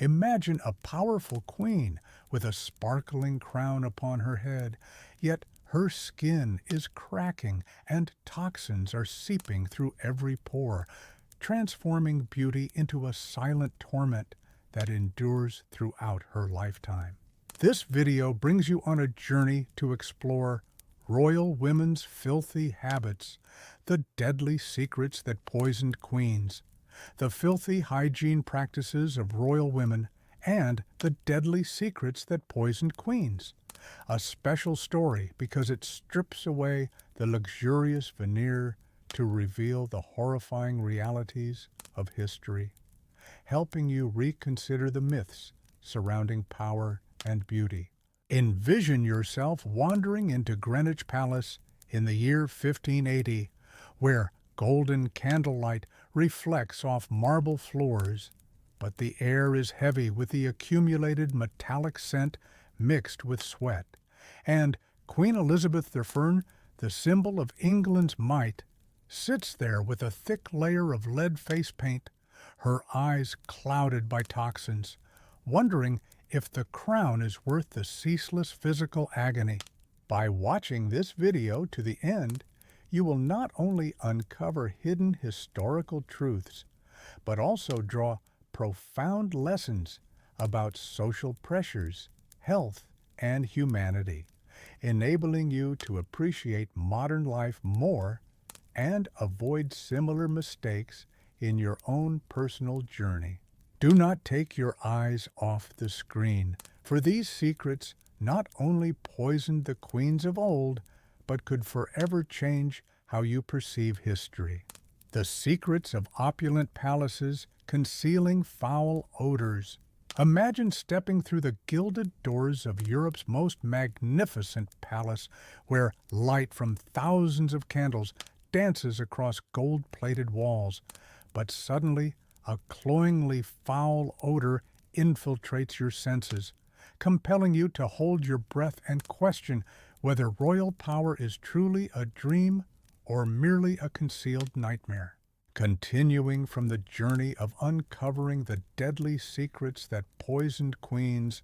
Imagine a powerful queen with a sparkling crown upon her head, yet her skin is cracking and toxins are seeping through every pore, transforming beauty into a silent torment that endures throughout her lifetime. This video brings you on a journey to explore royal women's filthy habits, the deadly secrets that poisoned queens, the filthy hygiene practices of royal women, and the deadly secrets that poisoned queens. A special story because it strips away the luxurious veneer to reveal the horrifying realities of history, helping you reconsider the myths surrounding power and beauty. Envision yourself wandering into Greenwich Palace in the year 1580, where golden candlelight reflects off marble floors, but the air is heavy with the accumulated metallic scent mixed with sweat, and Queen Elizabeth I, the symbol of England's might, sits there with a thick layer of lead face paint, her eyes clouded by toxins, wondering if the crown is worth the ceaseless physical agony. By watching this video to the end, you will not only uncover hidden historical truths, but also draw profound lessons about social pressures, health, and humanity, enabling you to appreciate modern life more and avoid similar mistakes in your own personal journey. Do not take your eyes off the screen, for these secrets not only poisoned the queens of old, but could forever change how you perceive history. The secrets of opulent palaces concealing foul odors. Imagine stepping through the gilded doors of Europe's most magnificent palace, where light from thousands of candles dances across gold-plated walls, but suddenly a cloyingly foul odor infiltrates your senses, compelling you to hold your breath and question whether royal power is truly a dream or merely a concealed nightmare. Continuing from the journey of uncovering the deadly secrets that poisoned queens,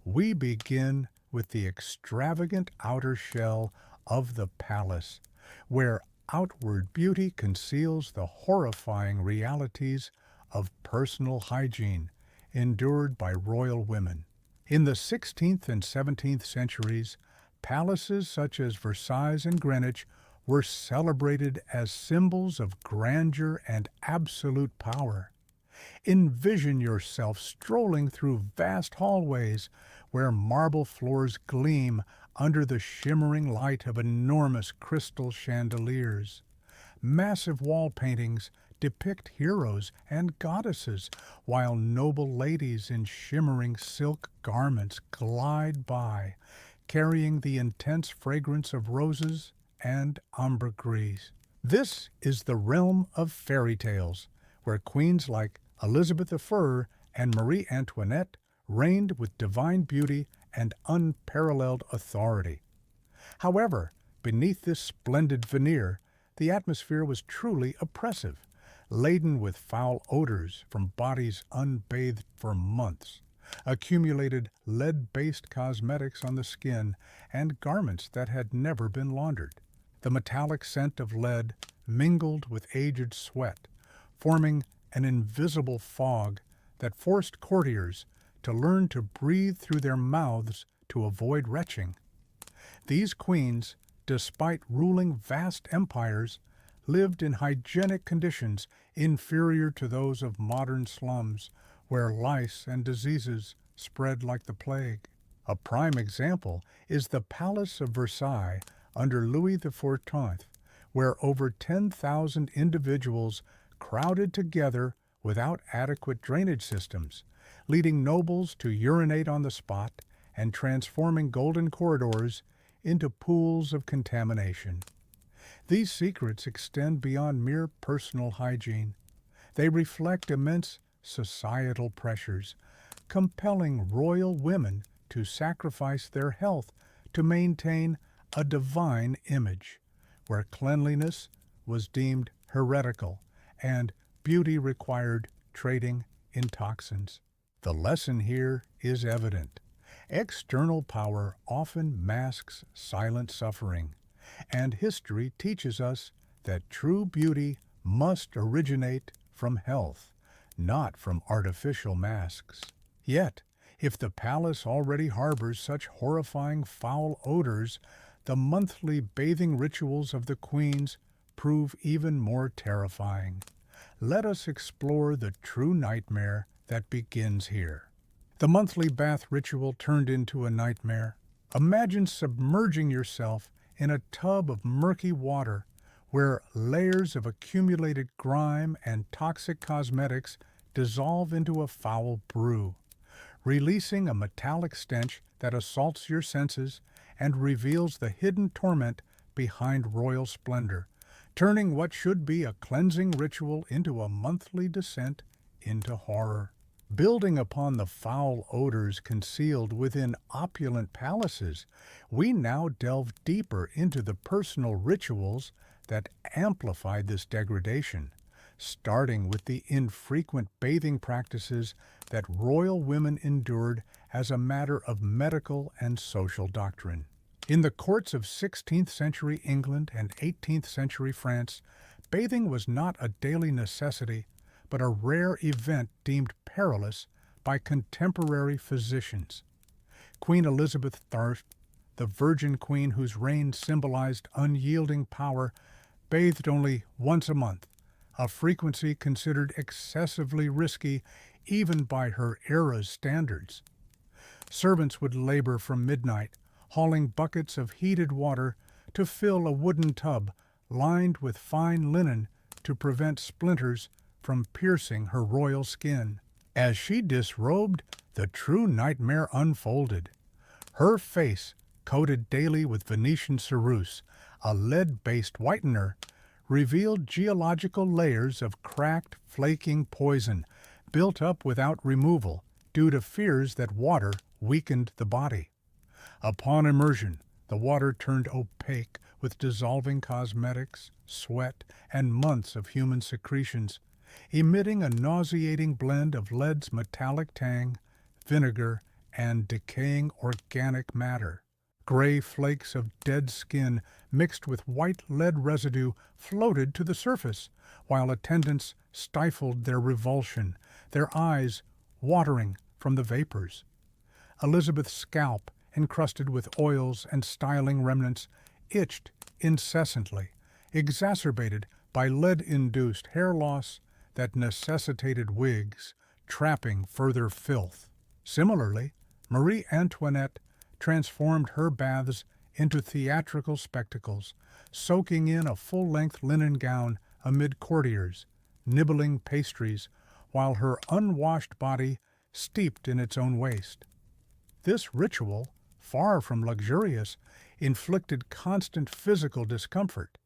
we begin with the extravagant outer shell of the palace, where outward beauty conceals the horrifying realities of personal hygiene endured by royal women. In the 16th and 17th centuries, palaces such as Versailles and Greenwich were celebrated as symbols of grandeur and absolute power. Envision yourself strolling through vast hallways where marble floors gleam under the shimmering light of enormous crystal chandeliers. Massive wall paintings depict heroes and goddesses, while noble ladies in shimmering silk garments glide by, carrying the intense fragrance of roses and ambergris. This is the realm of fairy tales, where queens like Elizabeth I and Marie Antoinette reigned with divine beauty and unparalleled authority. However, beneath this splendid veneer, the atmosphere was truly oppressive, laden with foul odors from bodies unbathed for months, accumulated lead-based cosmetics on the skin, and garments that had never been laundered. The metallic scent of lead mingled with aged sweat, forming an invisible fog that forced courtiers to learn to breathe through their mouths to avoid retching. These queens, despite ruling vast empires, lived in hygienic conditions inferior to those of modern slums, where lice and diseases spread like the plague. A prime example is the Palace of Versailles under Louis XIV, where over 10,000 individuals crowded together without adequate drainage systems, leading nobles to urinate on the spot and transforming golden corridors into pools of contamination. These secrets extend beyond mere personal hygiene. They reflect immense societal pressures, compelling royal women to sacrifice their health to maintain a divine image, where cleanliness was deemed heretical and beauty required trading in toxins. The lesson here is evident. External power often masks silent suffering, and history teaches us that true beauty must originate from health, not from artificial masks. Yet, if the palace already harbors such horrifying foul odors, the monthly bathing rituals of the queens prove even more terrifying. Let us explore the true nightmare that begins here. The monthly bath ritual turned into a nightmare. Imagine submerging yourself in a tub of murky water where layers of accumulated grime and toxic cosmetics dissolve into a foul brew, releasing a metallic stench that assaults your senses and reveals the hidden torment behind royal splendor, turning what should be a cleansing ritual into a monthly descent into horror. Building upon the foul odors concealed within opulent palaces, we now delve deeper into the personal rituals that amplify this degradation, starting with the infrequent bathing practices that royal women endured as a matter of medical and social doctrine. In the courts of 16th century England and 18th century France, bathing was not a daily necessity, but a rare event deemed perilous by contemporary physicians. Queen Elizabeth I, the Virgin Queen whose reign symbolized unyielding power, bathed only once a month, a frequency considered excessively risky even by her era's standards. Servants would labor from midnight, hauling buckets of heated water to fill a wooden tub lined with fine linen to prevent splinters from piercing her royal skin. As she disrobed, the true nightmare unfolded. Her face, coated daily with Venetian ceruse, a lead-based whitener, revealed geological layers of cracked, flaking poison built up without removal due to fears that water weakened the body. Upon immersion, the water turned opaque with dissolving cosmetics, sweat, and months of human secretions, emitting a nauseating blend of lead's metallic tang, vinegar, and decaying organic matter. Gray flakes of dead skin mixed with white lead residue floated to the surface, while attendants stifled their revulsion, their eyes watering from the vapors. Elizabeth's scalp, encrusted with oils and styling remnants, itched incessantly, exacerbated by lead-induced hair loss that necessitated wigs, trapping further filth. Similarly, Marie Antoinette transformed her baths into theatrical spectacles, soaking in a full-length linen gown amid courtiers, nibbling pastries, while her unwashed body steeped in its own waste. This ritual, far from luxurious, inflicted constant physical discomfort,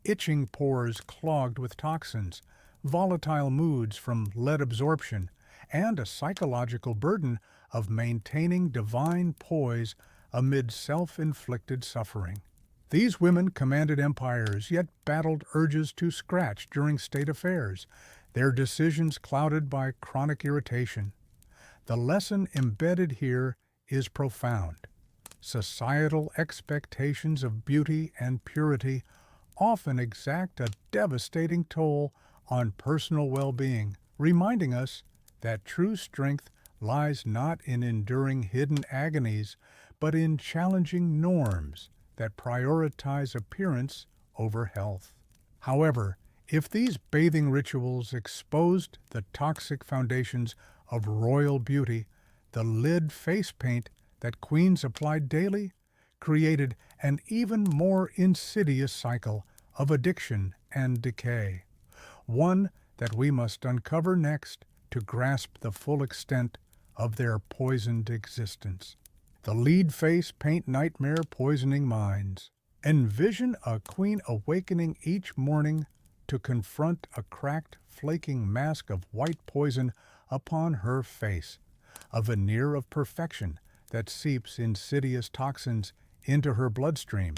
itching pores clogged with toxins, volatile moods from lead absorption, and a psychological burden of maintaining divine poise amid self-inflicted suffering. These women commanded empires, yet battled urges to scratch during state affairs, their decisions clouded by chronic irritation. The lesson embedded here is profound. Societal expectations of beauty and purity often exact a devastating toll on personal well-being, reminding us that true strength lies not in enduring hidden agonies, but in challenging norms that prioritize appearance over health. However, if these bathing rituals exposed the toxic foundations of royal beauty, the lid face paint that queens applied daily created an even more insidious cycle of addiction and decay, one that we must uncover next to grasp the full extent of their poisoned existence. The lead face paint nightmare poisoning minds. Envision a queen awakening each morning to confront a cracked, flaking mask of white poison upon her face, a veneer of perfection that seeps insidious toxins into her bloodstream,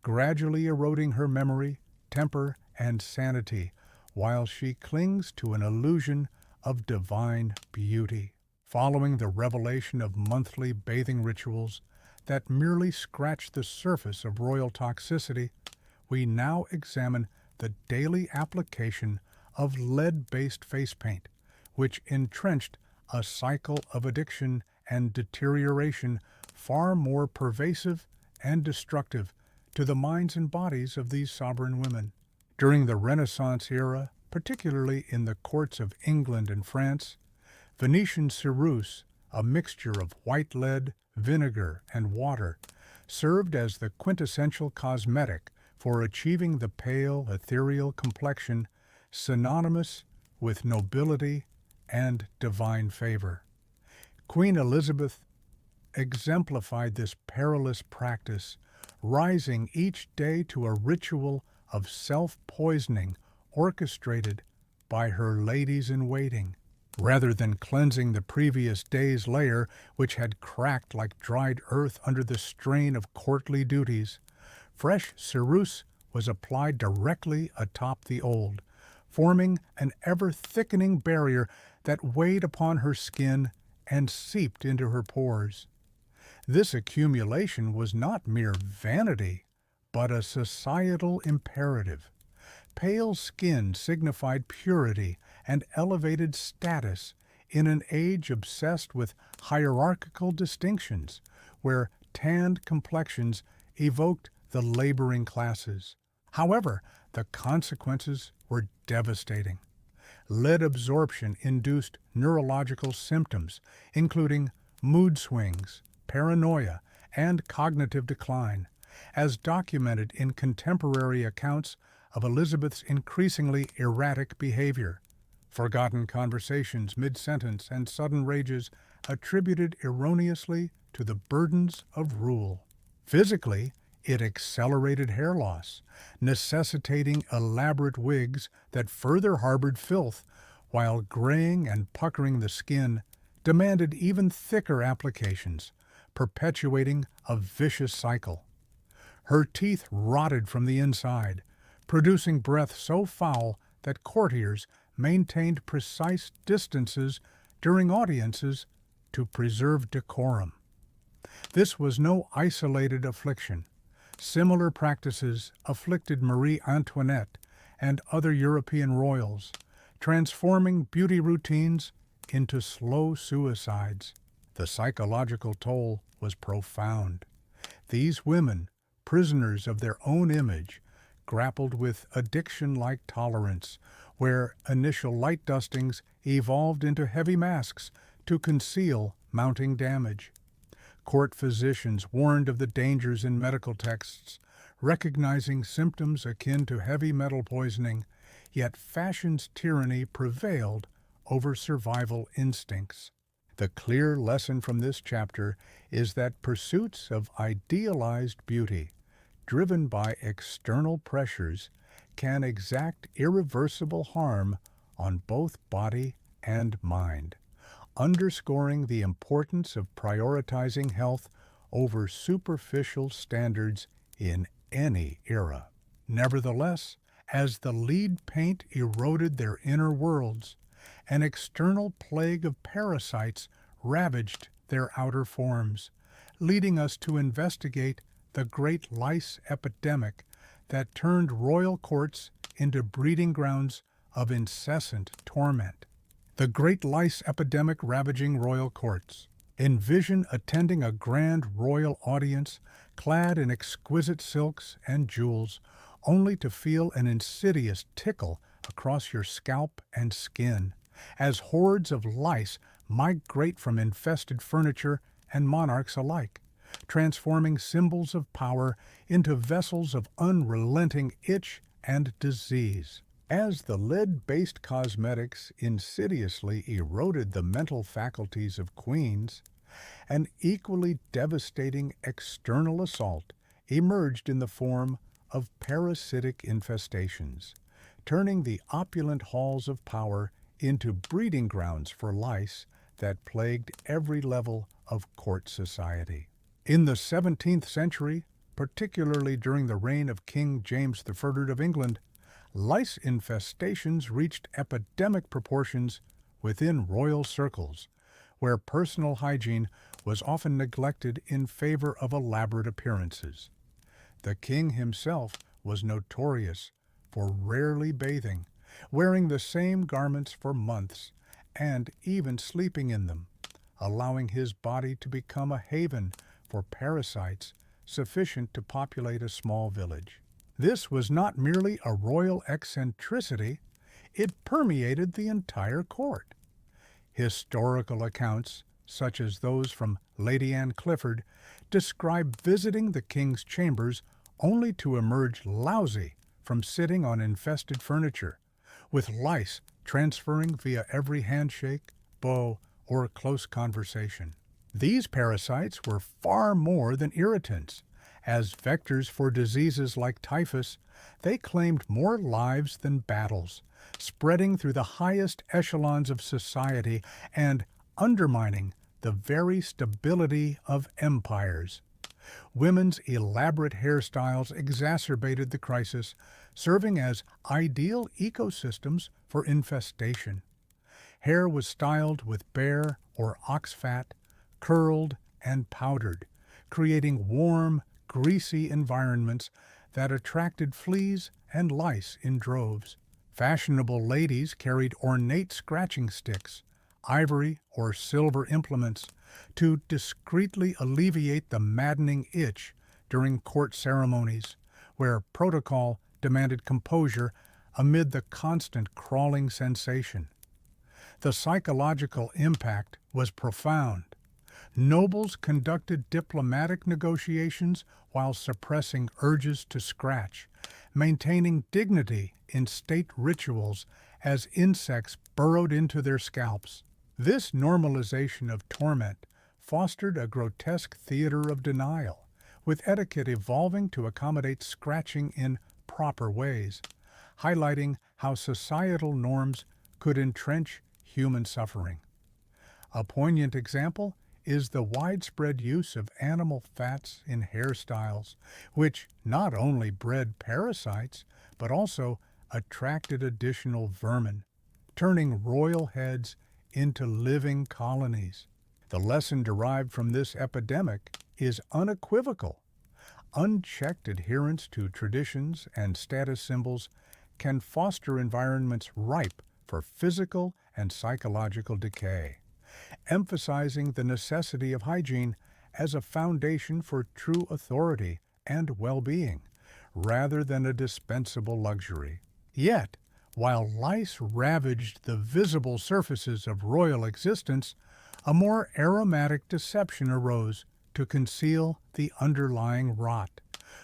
gradually eroding her memory, temper, and sanity, while she clings to an illusion of divine beauty. Following the revelation of monthly bathing rituals that merely scratch the surface of royal toxicity, we now examine the daily application of lead-based face paint, which entrenched a cycle of addiction and deterioration far more pervasive and destructive to the minds and bodies of these sovereign women. During the Renaissance era, particularly in the courts of England and France, Venetian ceruse, a mixture of white lead, vinegar, and water, served as the quintessential cosmetic for achieving the pale, ethereal complexion synonymous with nobility and divine favor. Queen Elizabeth exemplified this perilous practice, rising each day to a ritual of self-poisoning orchestrated by her ladies-in-waiting. Rather than cleansing the previous day's layer, which had cracked like dried earth under the strain of courtly duties, fresh ceruse was applied directly atop the old, forming an ever-thickening barrier that weighed upon her skin and seeped into her pores. This accumulation was not mere vanity, but a societal imperative. Pale skin signified purity and elevated status in an age obsessed with hierarchical distinctions, where tanned complexions evoked the laboring classes. However, the consequences were devastating. Lead absorption induced neurological symptoms, including mood swings, paranoia, and cognitive decline, as documented in contemporary accounts of Elizabeth's increasingly erratic behavior. Forgotten conversations mid-sentence and sudden rages attributed erroneously to the burdens of rule. Physically, it accelerated hair loss, necessitating elaborate wigs that further harbored filth, while graying and puckering the skin demanded even thicker applications, perpetuating a vicious cycle. Her teeth rotted from the inside, producing breath so foul that courtiers maintained precise distances during audiences to preserve decorum. This was no isolated affliction. Similar practices afflicted Marie Antoinette and other European royals, transforming beauty routines into slow suicides. The psychological toll was profound. These women, prisoners of their own image, grappled with addiction-like tolerance, where initial light dustings evolved into heavy masks to conceal mounting damage. Court physicians warned of the dangers in medical texts, recognizing symptoms akin to heavy metal poisoning, yet fashion's tyranny prevailed over survival instincts. The clear lesson from this chapter is that pursuits of idealized beauty, driven by external pressures, can exact irreversible harm on both body and mind, underscoring the importance of prioritizing health over superficial standards in any era. Nevertheless, as the lead paint eroded their inner worlds, an external plague of parasites ravaged their outer forms, leading us to investigate the great lice epidemic that turned royal courts into breeding grounds of incessant torment. The great lice epidemic ravaging royal courts. Envision attending a grand royal audience clad in exquisite silks and jewels, only to feel an insidious tickle across your scalp and skin, as hordes of lice migrate from infested furniture and monarchs alike, transforming symbols of power into vessels of unrelenting itch and disease. As the lead-based cosmetics insidiously eroded the mental faculties of queens, an equally devastating external assault emerged in the form of parasitic infestations, turning the opulent halls of power into breeding grounds for lice that plagued every level of court society. In the 17th century, particularly during the reign of King James III of England, lice infestations reached epidemic proportions within royal circles, where personal hygiene was often neglected in favor of elaborate appearances. The king himself was notorious for rarely bathing, wearing the same garments for months, and even sleeping in them, allowing his body to become a haven for parasites sufficient to populate a small village. This was not merely a royal eccentricity, it permeated the entire court. Historical accounts, such as those from Lady Anne Clifford, describe visiting the king's chambers only to emerge lousy from sitting on infested furniture, with lice transferring via every handshake, bow, or close conversation. These parasites were far more than irritants. As vectors for diseases like typhus, they claimed more lives than battles, spreading through the highest echelons of society and undermining the very stability of empires. Women's elaborate hairstyles exacerbated the crisis, serving as ideal ecosystems for infestation. Hair was styled with bear or ox fat, curled and powdered, creating warm, greasy environments that attracted fleas and lice in droves. Fashionable ladies carried ornate scratching sticks, ivory or silver implements, to discreetly alleviate the maddening itch during court ceremonies, where protocol demanded composure amid the constant crawling sensation. The psychological impact was profound. Nobles conducted diplomatic negotiations while suppressing urges to scratch, maintaining dignity in state rituals as insects burrowed into their scalps. This normalization of torment fostered a grotesque theater of denial, with etiquette evolving to accommodate scratching in proper ways, highlighting how societal norms could entrench human suffering. A poignant example is the widespread use of animal fats in hairstyles, which not only bred parasites, but also attracted additional vermin, turning royal heads into living colonies. The lesson derived from this epidemic is unequivocal. Unchecked adherence to traditions and status symbols can foster environments ripe for physical and psychological decay, emphasizing the necessity of hygiene as a foundation for true authority and well-being, rather than a dispensable luxury. Yet, while lice ravaged the visible surfaces of royal existence, a more aromatic deception arose to conceal the underlying rot,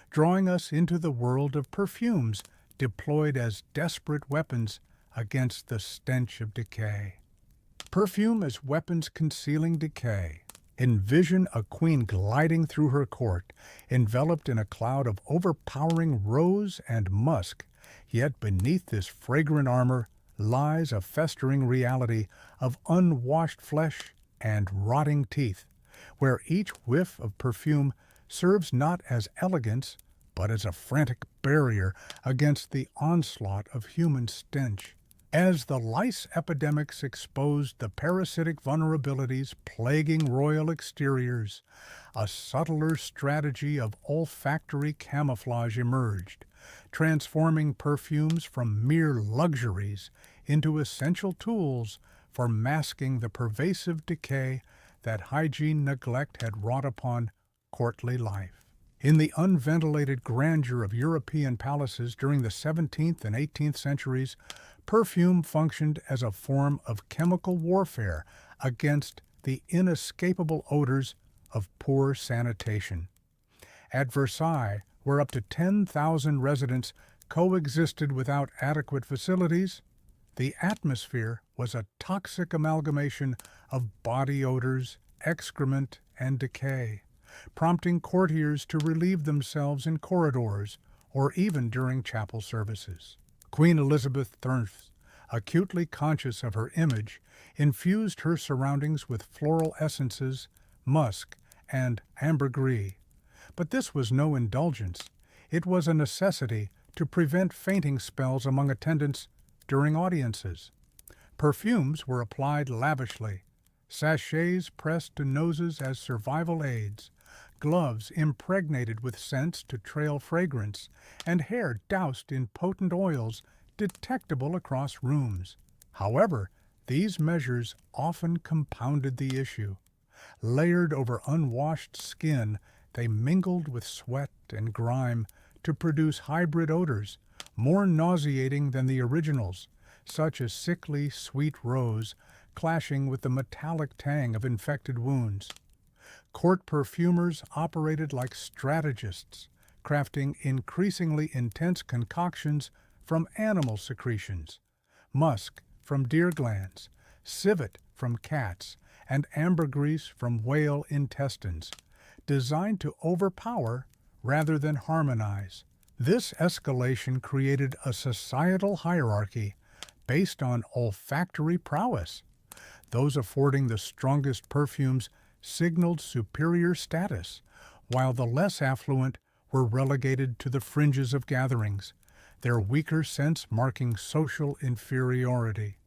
drawing us into the world of perfumes deployed as desperate weapons against the stench of decay. Perfume as weapons concealing decay. Envision a queen gliding through her court, enveloped in a cloud of overpowering rose and musk, yet beneath this fragrant armor lies a festering reality of unwashed flesh and rotting teeth, where each whiff of perfume serves not as elegance, but as a frantic barrier against the onslaught of human stench. As the lice epidemics exposed the parasitic vulnerabilities plaguing royal exteriors, a subtler strategy of olfactory camouflage emerged, transforming perfumes from mere luxuries into essential tools for masking the pervasive decay that hygiene neglect had wrought upon courtly life. In the unventilated grandeur of European palaces during the 17th and 18th centuries, perfume functioned as a form of chemical warfare against the inescapable odors of poor sanitation. At Versailles, where up to 10,000 residents coexisted without adequate facilities, the atmosphere was a toxic amalgamation of body odors, excrement, and decay, prompting courtiers to relieve themselves in corridors or even during chapel services. Queen Elizabeth I, acutely conscious of her image, infused her surroundings with floral essences, musk, and ambergris. But this was no indulgence. It was a necessity to prevent fainting spells among attendants during audiences. Perfumes were applied lavishly, sachets pressed to noses as survival aids, gloves impregnated with scents to trail fragrance, and hair doused in potent oils detectable across rooms. However, these measures often compounded the issue. Layered over unwashed skin, they mingled with sweat and grime to produce hybrid odors, more nauseating than the originals, such as sickly sweet rose clashing with the metallic tang of infected wounds. Court perfumers operated like strategists, crafting increasingly intense concoctions from animal secretions, musk from deer glands, civet from cats, and ambergris from whale intestines, designed to overpower rather than harmonize. This escalation created a societal hierarchy based on olfactory prowess. Those affording the strongest perfumes signaled superior status, while the less affluent were relegated to the fringes of gatherings, their weaker scents marking social inferiority.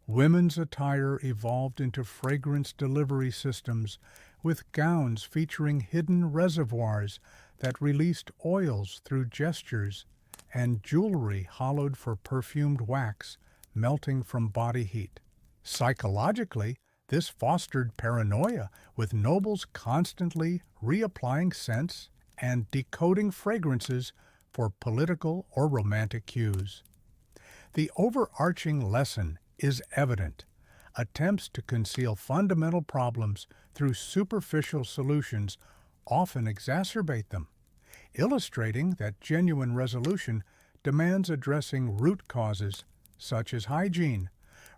Women's attire evolved into fragrance delivery systems, with gowns featuring hidden reservoirs that released oils through gestures, and jewelry hollowed for perfumed wax melting from body heat. Psychologically, this fostered paranoia, with nobles constantly reapplying scents and decoding fragrances for political or romantic cues. The overarching lesson is evident. Attempts to conceal fundamental problems through superficial solutions often exacerbate them, illustrating that genuine resolution demands addressing root causes, such as hygiene,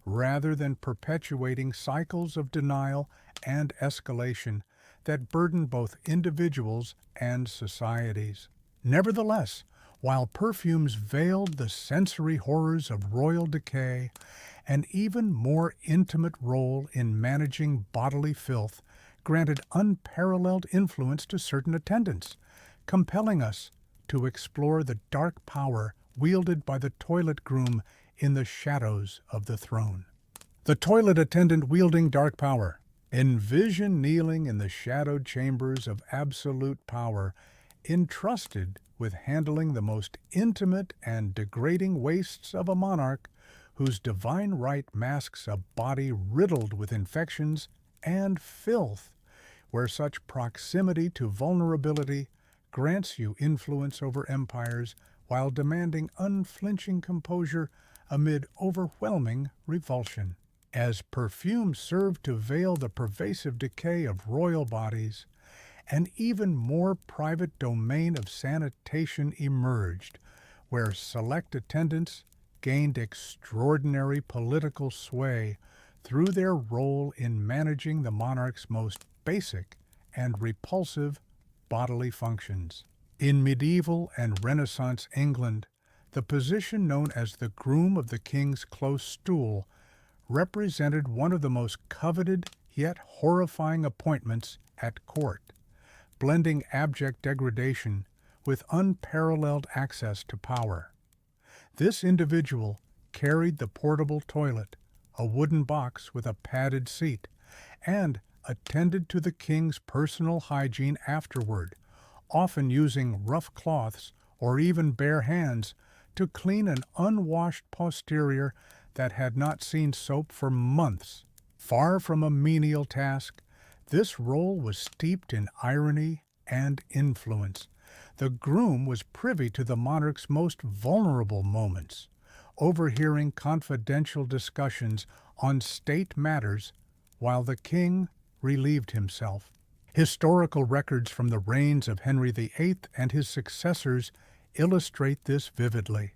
rather than perpetuating cycles of denial and escalation that burden both individuals and societies. Nevertheless, while perfumes veiled the sensory horrors of royal decay, an even more intimate role in managing bodily filth granted unparalleled influence to certain attendants, compelling us to explore the dark power wielded by the toilet groom in the shadows of the throne. The toilet attendant wielding dark power. Envision kneeling in the shadowed chambers of absolute power, entrusted with handling the most intimate and degrading wastes of a monarch whose divine right masks a body riddled with infections and filth, where such proximity to vulnerability grants you influence over empires while demanding unflinching composure amid overwhelming revulsion. As perfume served to veil the pervasive decay of royal bodies, an even more private domain of sanitation emerged, where select attendants gained extraordinary political sway through their role in managing the monarch's most basic and repulsive bodily functions. In medieval and Renaissance England, the position known as the groom of the king's close stool represented one of the most coveted yet horrifying appointments at court, blending abject degradation with unparalleled access to power. This individual carried the portable toilet, a wooden box with a padded seat, and attended to the king's personal hygiene afterward, often using rough cloths or even bare hands to clean an unwashed posterior that had not seen soap for months. Far from a menial task, this role was steeped in irony and influence. The groom was privy to the monarch's most vulnerable moments, overhearing confidential discussions on state matters while the king relieved himself. Historical records from the reigns of Henry VIII and his successors illustrate this vividly.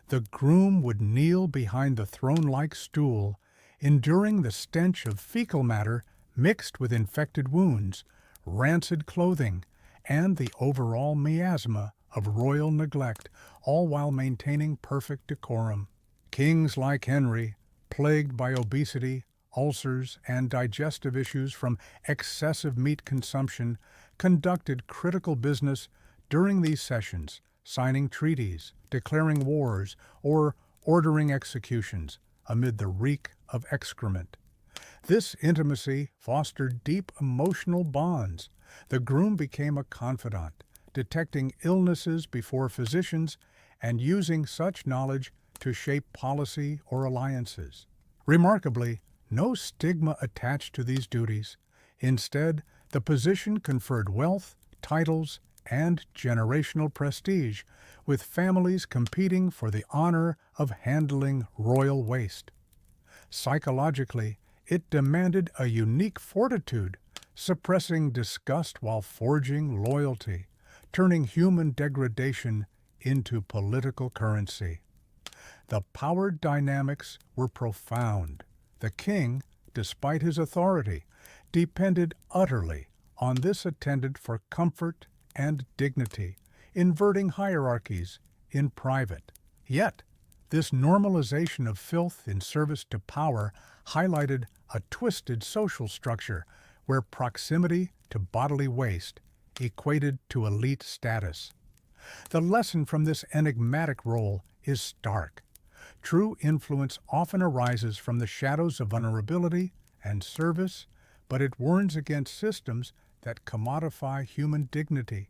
The groom would kneel behind the throne-like stool, enduring the stench of fecal matter mixed with infected wounds, rancid clothing, and the overall miasma of royal neglect, all while maintaining perfect decorum. Kings like Henry, plagued by obesity, ulcers, and digestive issues from excessive meat consumption, conducted critical business during these sessions, signing treaties, declaring wars, or ordering executions amid the reek of excrement. This intimacy fostered deep emotional bonds. The groom became a confidant, detecting illnesses before physicians and using such knowledge to shape policy or alliances. Remarkably, no stigma attached to these duties. Instead, the position conferred wealth, titles, and generational prestige, with families competing for the honor of handling royal waste. Psychologically, it demanded a unique fortitude, suppressing disgust while forging loyalty, turning human degradation into political currency. The power dynamics were profound. The king, despite his authority, depended utterly on this attendant for comfort and dignity, inverting hierarchies in private. Yet, this normalization of filth in service to power highlighted a twisted social structure where proximity to bodily waste equated to elite status. The lesson from this enigmatic role is stark. True influence often arises from the shadows of vulnerability and service, but it warns against systems that commodify human dignity,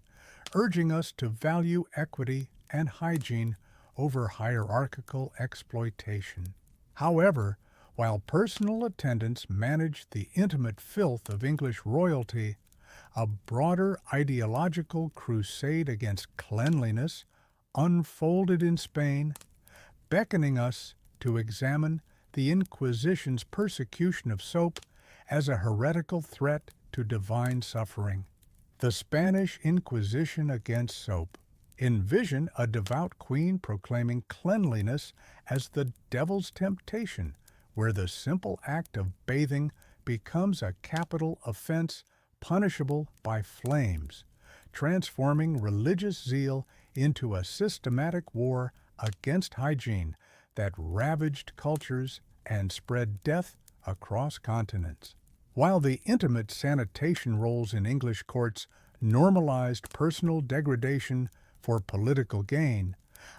urging us to value equity and hygiene over hierarchical exploitation. However, while personal attendants managed the intimate filth of English royalty, a broader ideological crusade against cleanliness unfolded in Spain, beckoning us to examine the Inquisition's persecution of soap as a heretical threat to divine suffering. The Spanish Inquisition against soap. Envision a devout queen proclaiming cleanliness as the devil's temptation, where the simple act of bathing becomes a capital offense punishable by flames, transforming religious zeal into a systematic war against hygiene that ravaged cultures and spread death across continents. While the intimate sanitation roles in English courts normalized personal degradation for political gain,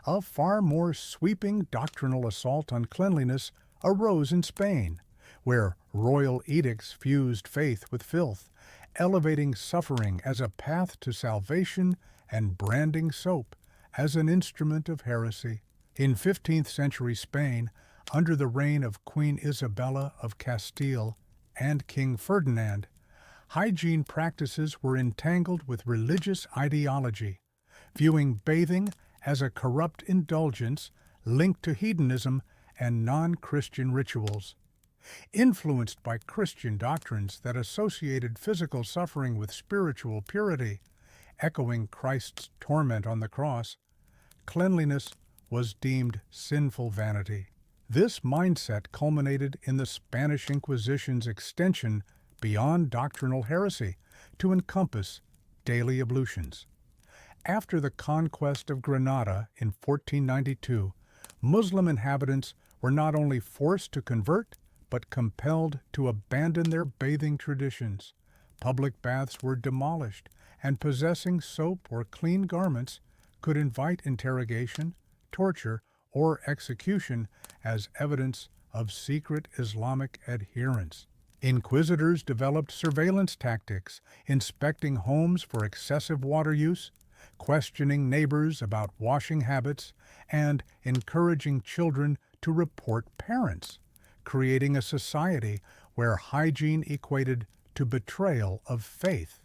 a far more sweeping doctrinal assault on cleanliness arose in Spain, where royal edicts fused faith with filth, elevating suffering as a path to salvation and branding soap as an instrument of heresy. In 15th century Spain, under the reign of Queen Isabella of Castile and King Ferdinand, hygiene practices were entangled with religious ideology, viewing bathing as a corrupt indulgence linked to hedonism and non-Christian rituals. Influenced by Christian doctrines that associated physical suffering with spiritual purity, echoing Christ's torment on the cross, cleanliness was deemed sinful vanity. This mindset culminated in the Spanish Inquisition's extension beyond doctrinal heresy to encompass daily ablutions. After the conquest of Granada in 1492, Muslim inhabitants were not only forced to convert, but compelled to abandon their bathing traditions. Public baths were demolished, and possessing soap or clean garments could invite interrogation, torture, or execution as evidence of secret Islamic adherence. Inquisitors developed surveillance tactics, inspecting homes for excessive water use, questioning neighbors about washing habits, and encouraging children to report parents, creating a society where hygiene equated to betrayal of faith.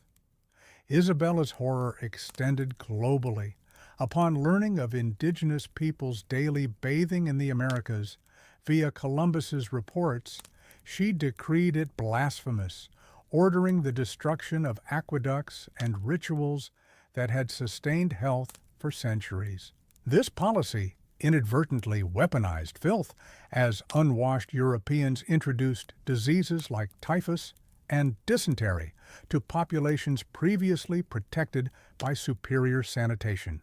Isabella's horror extended globally. Upon learning of indigenous peoples' daily bathing in the Americas via Columbus's reports, she decreed it blasphemous, ordering the destruction of aqueducts and rituals that had sustained health for centuries. This policy inadvertently weaponized filth as unwashed Europeans introduced diseases like typhus and dysentery to populations previously protected by superior sanitation,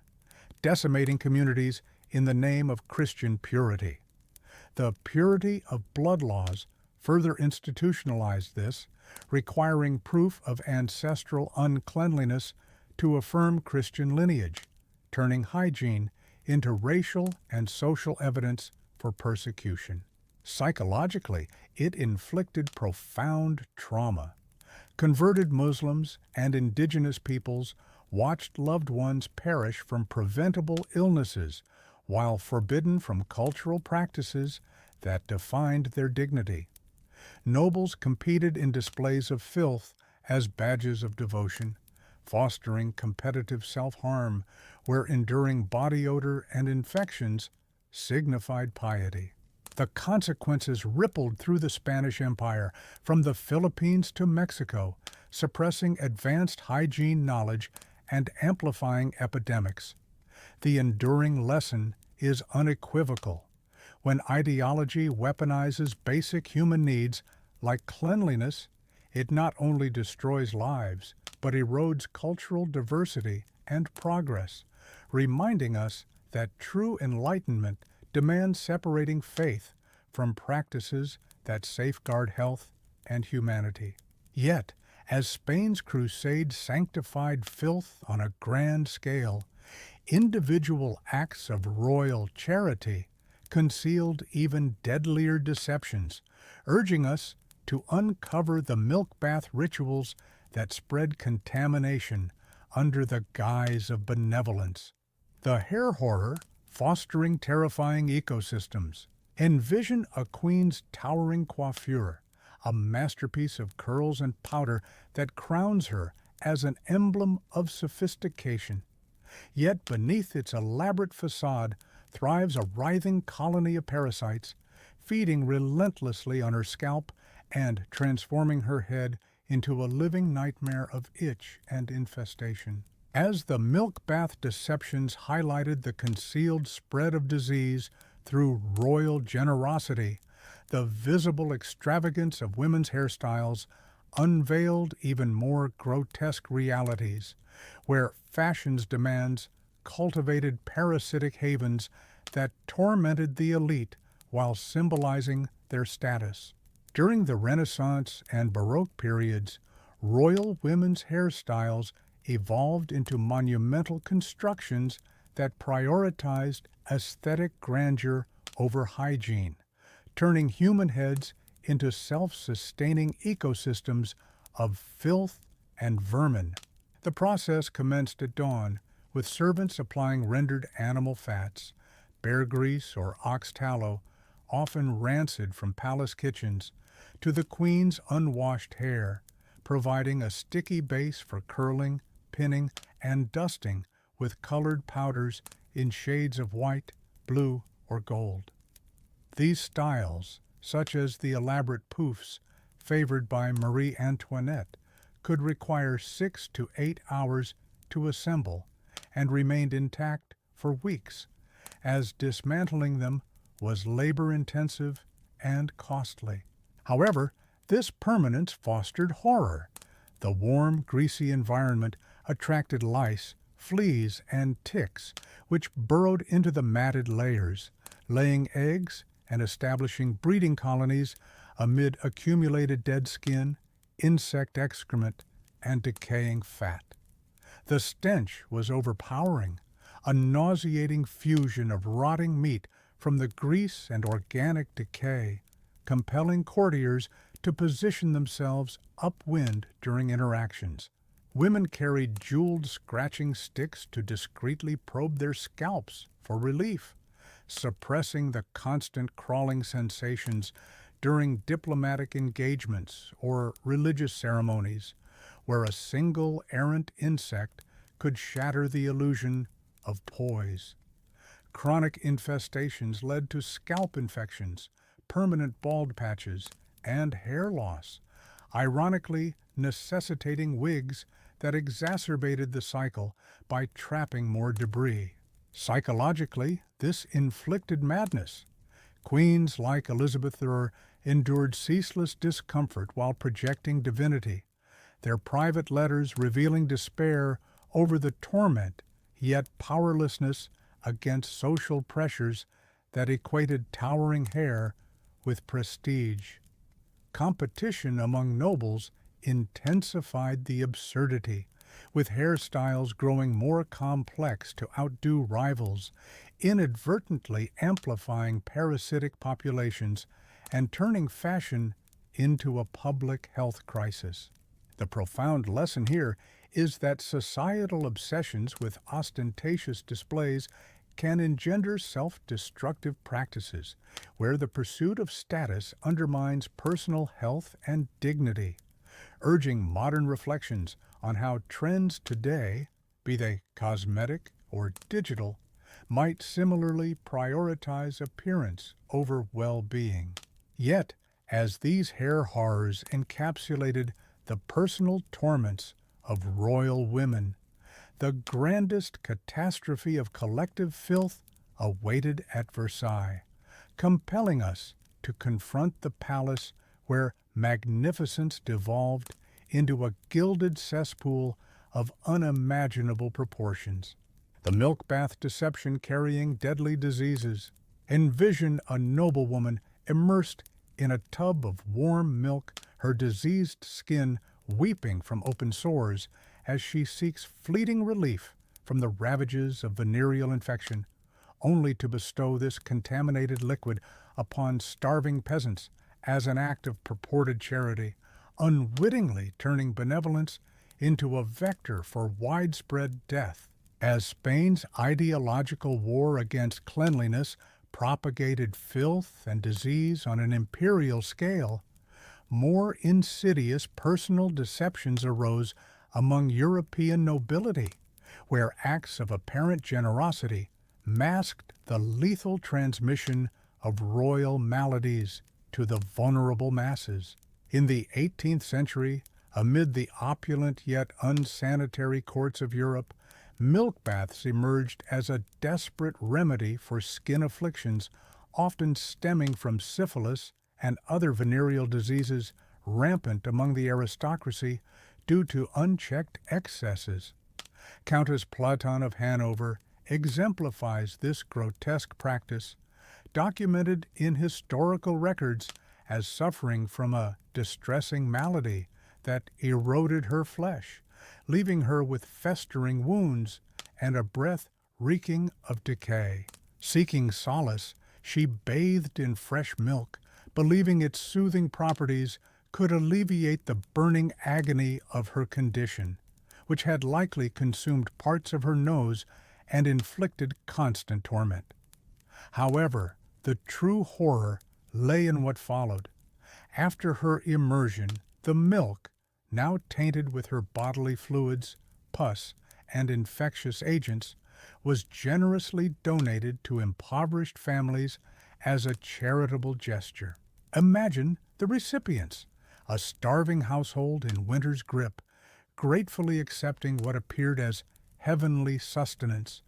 decimating communities in the name of Christian purity. The purity of blood laws further institutionalized this, requiring proof of ancestral uncleanliness to affirm Christian lineage, turning hygiene into racial and social evidence for persecution. Psychologically, it inflicted profound trauma. Converted Muslims and indigenous peoples watched loved ones perish from preventable illnesses while forbidden from cultural practices that defined their dignity. Nobles competed in displays of filth as badges of devotion, fostering competitive self-harm where enduring body odor and infections signified piety. The consequences rippled through the Spanish Empire, from the Philippines to Mexico, suppressing advanced hygiene knowledge and amplifying epidemics. The enduring lesson is unequivocal. When ideology weaponizes basic human needs like cleanliness, it not only destroys lives, but erodes cultural diversity and progress, reminding us that true enlightenment demands separating faith from practices that safeguard health and humanity. Yet, as Spain's crusade sanctified filth on a grand scale, individual acts of royal charity concealed even deadlier deceptions, urging us to uncover the milk bath rituals that spread contamination under the guise of benevolence. The hair horror, fostering terrifying ecosystems. Envision a queen's towering coiffure, a masterpiece of curls and powder that crowns her as an emblem of sophistication. Yet beneath its elaborate facade thrives a writhing colony of parasites, feeding relentlessly on her scalp and transforming her head into a living nightmare of itch and infestation. As the milk bath deceptions highlighted the concealed spread of disease through royal generosity, the visible extravagance of women's hairstyles unveiled even more grotesque realities, where fashion's demands cultivated parasitic havens that tormented the elite while symbolizing their status. During the Renaissance and Baroque periods, royal women's hairstyles evolved into monumental constructions that prioritized aesthetic grandeur over hygiene, turning human heads into self-sustaining ecosystems of filth and vermin. The process commenced at dawn, with servants applying rendered animal fats, bear grease or ox tallow, often rancid from palace kitchens, to the queen's unwashed hair, providing a sticky base for curling, pinning, and dusting with colored powders in shades of white, blue, or gold. These styles, such as the elaborate poufs favored by Marie Antoinette, could require 6 to 8 hours to assemble and remained intact for weeks, as dismantling them was labor-intensive and costly. However, this permanence fostered horror. The warm, greasy environment attracted lice, fleas, and ticks, which burrowed into the matted layers, laying eggs and establishing breeding colonies amid accumulated dead skin, insect excrement, and decaying fat. The stench was overpowering, a nauseating fusion of rotting meat from the grease and organic decay, compelling courtiers to position themselves upwind during interactions. Women carried jeweled scratching sticks to discreetly probe their scalps for relief, suppressing the constant crawling sensations during diplomatic engagements or religious ceremonies, where a single errant insect could shatter the illusion of poise. Chronic infestations led to scalp infections, permanent bald patches, and hair loss, ironically necessitating wigs that exacerbated the cycle by trapping more debris. Psychologically, this inflicted madness. Queens like Elizabeth I endured ceaseless discomfort while projecting divinity, their private letters revealing despair over the torment, yet powerlessness against social pressures that equated towering hair with prestige. Competition among nobles intensified the absurdity, with hairstyles growing more complex to outdo rivals, inadvertently amplifying parasitic populations and turning fashion into a public health crisis. The profound lesson here is that societal obsessions with ostentatious displays can engender self-destructive practices, where the pursuit of status undermines personal health and dignity, urging modern reflections on how trends today, be they cosmetic or digital, might similarly prioritize appearance over well-being. Yet, as these hair horrors encapsulated the personal torments of royal women, the grandest catastrophe of collective filth awaited at Versailles, compelling us to confront the palace where magnificence devolved into a gilded cesspool of unimaginable proportions. The milk bath deception carrying deadly diseases. Envision a noblewoman immersed in a tub of warm milk, her diseased skin weeping from open sores as she seeks fleeting relief from the ravages of venereal infection, only to bestow this contaminated liquid upon starving peasants as an act of purported charity, unwittingly turning benevolence into a vector for widespread death. As Spain's ideological war against cleanliness propagated filth and disease on an imperial scale, more insidious personal deceptions arose among European nobility, where acts of apparent generosity masked the lethal transmission of royal maladies to the vulnerable masses. In the 18th century, amid the opulent yet unsanitary courts of Europe, milk baths emerged as a desperate remedy for skin afflictions, often stemming from syphilis and other venereal diseases rampant among the aristocracy due to unchecked excesses. Countess Platon of Hanover exemplifies this grotesque practice, documented in historical records as suffering from a distressing malady that eroded her flesh, leaving her with festering wounds and a breath reeking of decay. Seeking solace, she bathed in fresh milk, believing its soothing properties could alleviate the burning agony of her condition, which had likely consumed parts of her nose and inflicted constant torment. However, the true horror lay in what followed. After her immersion, the milk, now tainted with her bodily fluids, pus, and infectious agents, was generously donated to impoverished families as a charitable gesture. Imagine the recipients, a starving household in winter's grip, gratefully accepting what appeared as heavenly sustenance,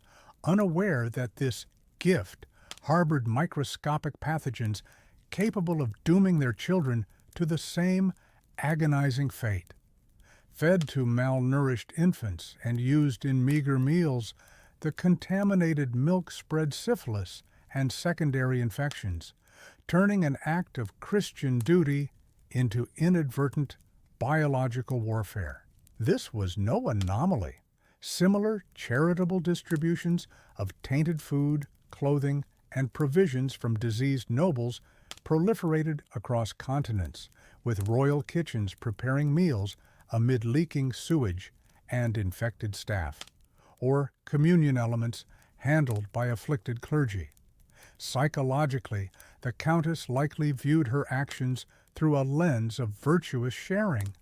unaware that this gift harbored microscopic pathogens capable of dooming their children to the same agonizing fate. Fed to malnourished infants and used in meager meals, the contaminated milk spread syphilis and secondary infections, turning an act of Christian duty into inadvertent biological warfare. This was no anomaly. Similar charitable distributions of tainted food, clothing, and provisions from diseased nobles proliferated across continents, with royal kitchens preparing meals amid leaking sewage and infected staff, or communion elements handled by afflicted clergy. Psychologically, the Countess likely viewed her actions through a lens of virtuous sharing,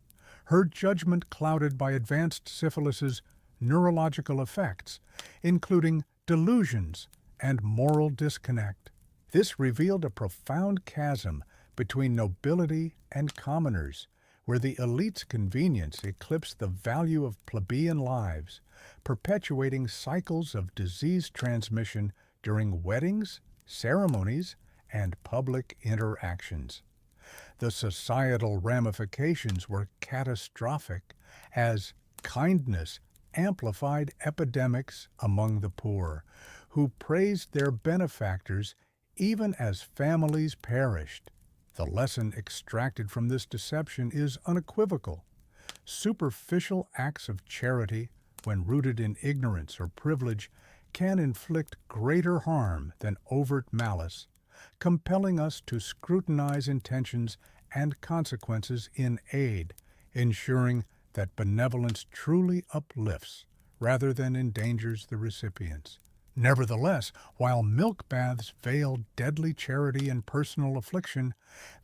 her judgment clouded by advanced syphilis's neurological effects, including delusions and moral disconnect. This revealed a profound chasm between nobility and commoners, where the elite's convenience eclipsed the value of plebeian lives, perpetuating cycles of disease transmission during weddings, ceremonies, and public interactions. The societal ramifications were catastrophic, as kindness amplified epidemics among the poor, who praised their benefactors even as families perished. The lesson extracted from this deception is unequivocal. Superficial acts of charity, when rooted in ignorance or privilege, can inflict greater harm than overt malice, compelling us to scrutinize intentions and consequences in aid, ensuring that benevolence truly uplifts rather than endangers the recipients. Nevertheless, while milk baths veiled deadly charity and personal affliction,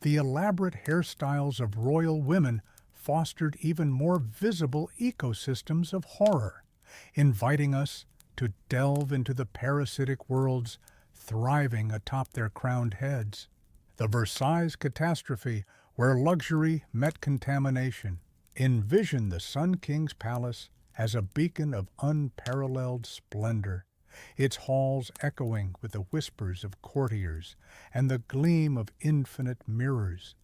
the elaborate hairstyles of royal women fostered even more visible ecosystems of horror, inviting us to delve into the parasitic worlds thriving atop their crowned heads. The Versailles catastrophe, where luxury met contamination. Envision the Sun King's palace as a beacon of unparalleled splendor, its halls echoing with the whispers of courtiers and the gleam of infinite mirrors.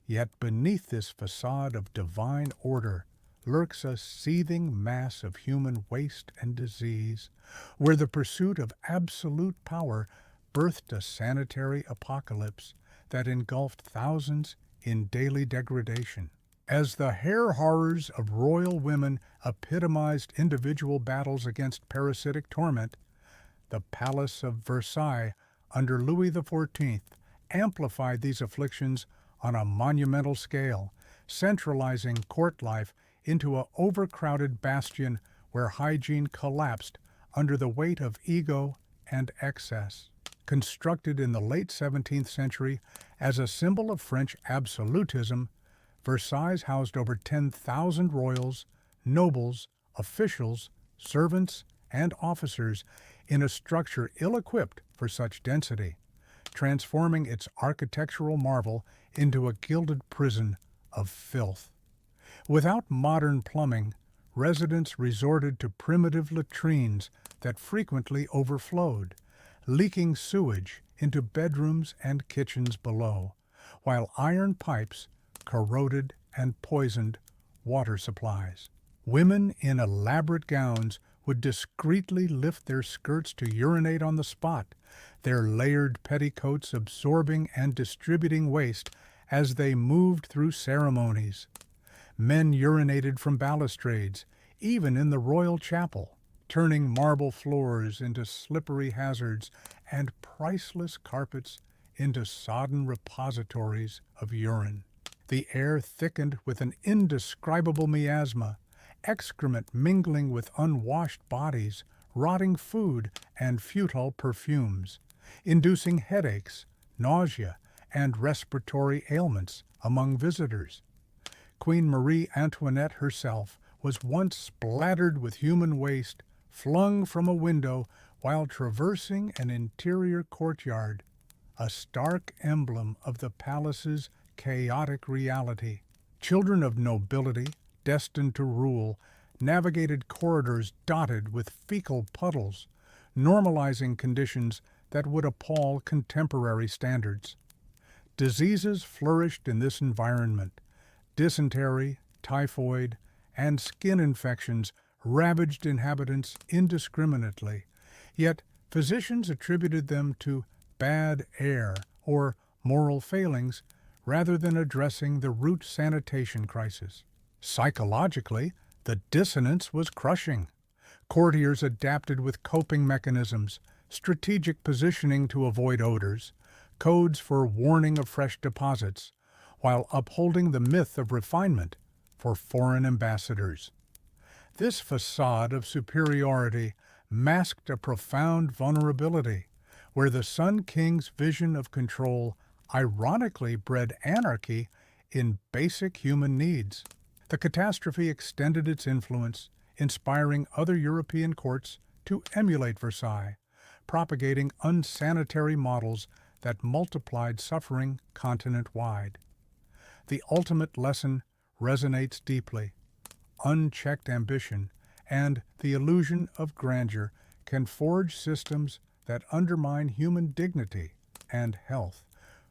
Yet beneath this facade of divine order lurks a seething mass of human waste and disease, where the pursuit of absolute power birthed a sanitary apocalypse that engulfed thousands in daily degradation. As the hair horrors of royal women epitomized individual battles against parasitic torment, the Palace of Versailles under Louis XIV amplified these afflictions on a monumental scale, centralizing court life into an overcrowded bastion where hygiene collapsed under the weight of ego and excess. Constructed in the late 17th century as a symbol of French absolutism, Versailles housed over 10,000 royals, nobles, officials, servants, and officers in a structure ill-equipped for such density, transforming its architectural marvel into a gilded prison of filth. Without modern plumbing, residents resorted to primitive latrines that frequently overflowed, leaking sewage into bedrooms and kitchens below, while iron pipes corroded and poisoned water supplies. Women in elaborate gowns would discreetly lift their skirts to urinate on the spot, their layered petticoats absorbing and distributing waste as they moved through ceremonies. Men urinated from balustrades, even in the royal chapel, turning marble floors into slippery hazards and priceless carpets into sodden repositories of urine. The air thickened with an indescribable miasma, excrement mingling with unwashed bodies, rotting food, and futile perfumes, inducing headaches, nausea, and respiratory ailments among visitors. Queen Marie Antoinette herself was once splattered with human waste flung from a window while traversing an interior courtyard, a stark emblem of the palace's chaotic reality. Children of nobility, destined to rule, navigated corridors dotted with fecal puddles, normalizing conditions that would appall contemporary standards. Diseases flourished in this environment. Dysentery, typhoid, and skin infections ravaged inhabitants indiscriminately, yet physicians attributed them to bad air or moral failings rather than addressing the root sanitation crisis. Psychologically, the dissonance was crushing. Courtiers adapted with coping mechanisms, strategic positioning to avoid odors, codes for warning of fresh deposits, while upholding the myth of refinement for foreign ambassadors. This facade of superiority masked a profound vulnerability, where the Sun King's vision of control ironically bred anarchy in basic human needs. The catastrophe extended its influence, inspiring other European courts to emulate Versailles, propagating unsanitary models that multiplied suffering continent-wide. The ultimate lesson resonates deeply. Unchecked ambition and the illusion of grandeur can forge systems that undermine human dignity and health,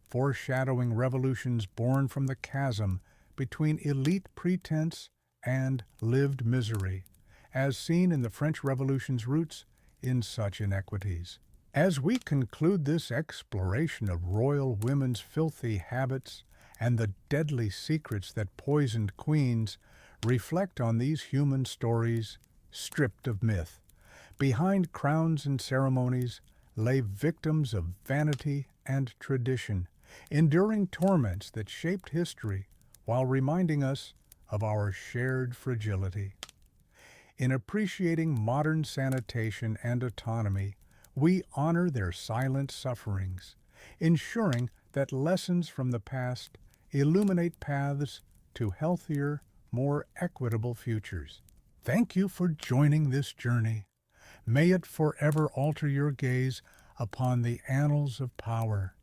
foreshadowing revolutions born from the chasm between elite pretense and lived misery, as seen in the French Revolution's roots in such inequities. As we conclude this exploration of royal women's filthy habits and the deadly secrets that poisoned queens, reflect on these human stories stripped of myth. Behind crowns and ceremonies lay victims of vanity and tradition, enduring torments that shaped history while reminding us of our shared fragility. In appreciating modern sanitation and autonomy, we honor their silent sufferings, ensuring that lessons from the past illuminate paths to healthier, more equitable futures. Thank you for joining this journey. May it forever alter your gaze upon the annals of power,